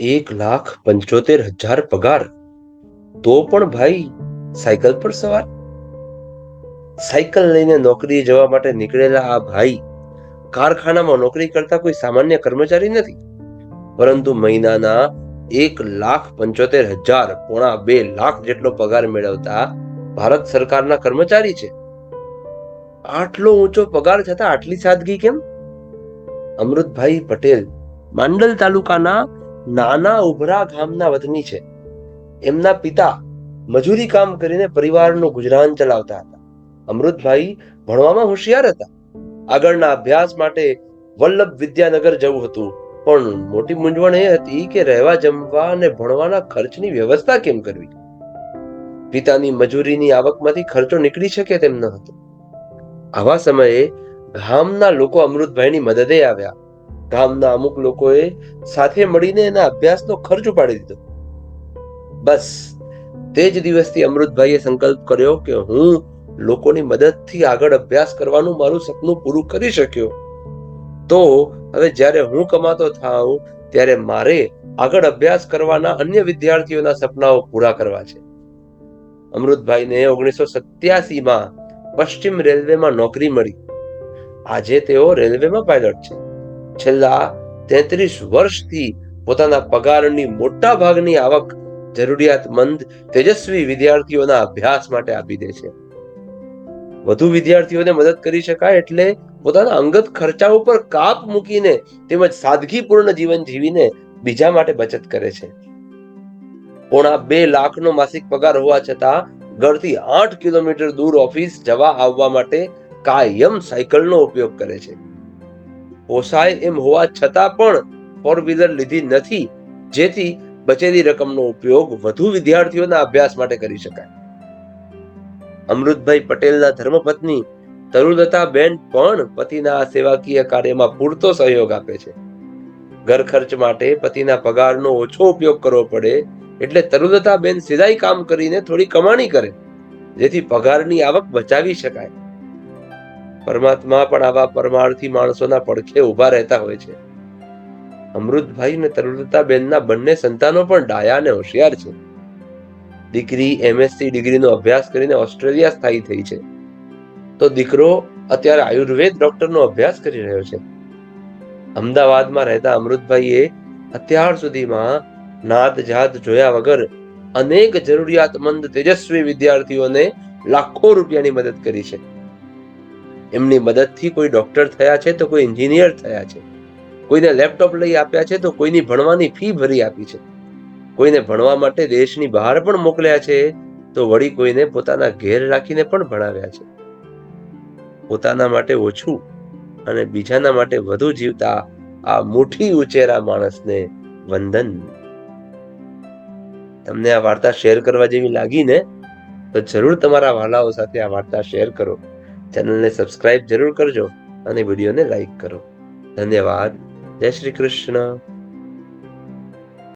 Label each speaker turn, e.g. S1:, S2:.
S1: 1,75,000 પગાર, તો પણ ભાઈ સાયકલ પર સવાર. સાયકલ લઈને નોકરીએ જવા માટે નીકળેલા આ ભાઈ કારખાનામાં નોકરી કરતા કોઈ સામાન્ય કર્મચારી નથી, પરંતુ મહિનાના 1,75,000, પોણા 2 લાખ જેટલો પગાર મેળવતા ભારત સરકારના કર્મચારી છે. આટલો ઊંચો પગાર છતાં આટલી સાદગી કેમ? અમૃતભાઈ પટેલ માંડલ તાલુકાના નાના ઉભરા ગામના વતની છે. એમના પિતા મજૂરી કામ કરીને પરિવારનું ગુજરાન ચલાવતા હતા. અમૃતભાઈ ભણવામાં હોશિયાર હતા. આગળના અભ્યાસ માટે વલ્લભ વિદ્યાનગર જવું હતું, પણ મોટી મૂંઝવણ એ હતી કે રહેવા જમવા અને ભણવાના ખર્ચની વ્યવસ્થા કેમ કરવી. પિતાની મજૂરીની આવકમાંથી ખર્ચો નીકળી શકે તેમ ન હતો. આવા સમયે ગામના લોકો અમૃતભાઈની મદદે આવ્યા. ગામના અમુક લોકોએ સાથે મળીને એના અભ્યાસનો ખર્ચ ઉપાડી દીધો. બસ તે જ દિવસથી અમૃતભાઈએ સંકલ્પ કર્યો કે હું લોકોની મદદથી આગળ અભ્યાસ કરવાનું મારું સપનું પૂરું કરી શક્યો, તો હવે જ્યારે હું કમાતો થાઉં ત્યારે મારે આગળ અભ્યાસ કરવાના અન્ય વિદ્યાર્થીઓના સપનાઓ પૂરા કરવા છે. અમૃતભાઈને 1987માં પશ્ચિમ રેલવેમાં નોકરી મળી. આજે તેઓ રેલવેમાં પાયલટ છે. છેલ્લા 33 વર્ષથી પોતાના પગારની મોટા ભાગની આવક જરૂરિયાતમંદ તેજસ્વી વિદ્યાર્થીઓના અભ્યાસ માટે આપી દે છે. વધુ વિદ્યાર્થીઓને મદદ કરી શકાય એટલે પોતાના અંગત ખર્ચાઓ પર કાપ મૂકીને તેમજ સાદગીપૂર્ણ જીવન જીવીને બીજા માટે બચત કરે છે. પોણા 2 લાખનો માસિક પગાર હોવા છતાં ઘરથી 8 કિલોમીટર દૂર ઓફિસ જવા આવવા માટે કાયમ સાયકલનો ઉપયોગ કરે છે. પોસાય એમ હોવા છતાં પણ 4 વ્હીલર લીધી નથી, જેથી બચેલી રકમનો ઉપયોગ વધુ વિદ્યાર્થીઓના અભ્યાસ માટે કરી શકાય. અમૃતભાઈ પટેલના ધર્મપત્ની તરુલતાબેન પણ પતિના આ સેવાકીય કાર્યમાં પૂરતો સહયોગ આપે છે. ઘર ખર્ચ માટે પતિના પગારનો ઓછો ઉપયોગ કરવો પડે એટલે તરુલતાબેન સિલાઈ કામ કરીને થોડી કમાણી કરે, જેથી પગારની આવક બચાવી શકાય. પરમાત્મા પણ આવા પરમાર્થી માણસોના પડખે ઉભા રહેતા હોય છે. અમૃતભાઈ અને તરુલતાબેનના બંને સંતાનો પણ ડાયા અને હોશિયાર છે. દીકરી MSc ડિગ્રીનો અભ્યાસ કરીને ઓસ્ટ્રેલિયા સ્થાયી થઈ છે, તો દીકરો અત્યારે આયુર્વેદ ડોક્ટરનો અભ્યાસ કરી રહ્યો છે. અમદાવાદમાં રહેતા અમૃતભાઈએ અત્યાર સુધીમાં નાત જાત જોયા વગર અનેક જરૂરિયાતમંદ તેજસ્વી વિદ્યાર્થીઓને લાખો રૂપિયાની મદદ કરી છે. એમની મદદથી કોઈ ડોક્ટર થયા છે, તો કોઈ એન્જિનિયર થયા છે. કોઈને લેપટોપ લઈ આપ્યા છે, તો કોઈની ભણવાની ફી ભરી આપી છે. કોઈને ભણવા માટે દેશની બહાર પણ મોકલ્યા છે, તો વળી કોઈને પોતાના ઘેર રાખીને પણ ભણાવ્યા છે. પોતાના માટે ઓછું અને બીજાના માટે વધુ જીવતા આ મુઠ્ઠી ઉચેરા માણસને વંદન. તમને આ વાર્તા શેર કરવા જેવી લાગી ને, તો જરૂર તમારા વાલાઓ સાથે આ વાર્તા શેર કરો. ચેનલને સબસ્ક્રાઇબ જરૂર કરજો અને વિડીયોને લાઈક કરો. ધન્યવાદ. જય શ્રી કૃષ્ણ.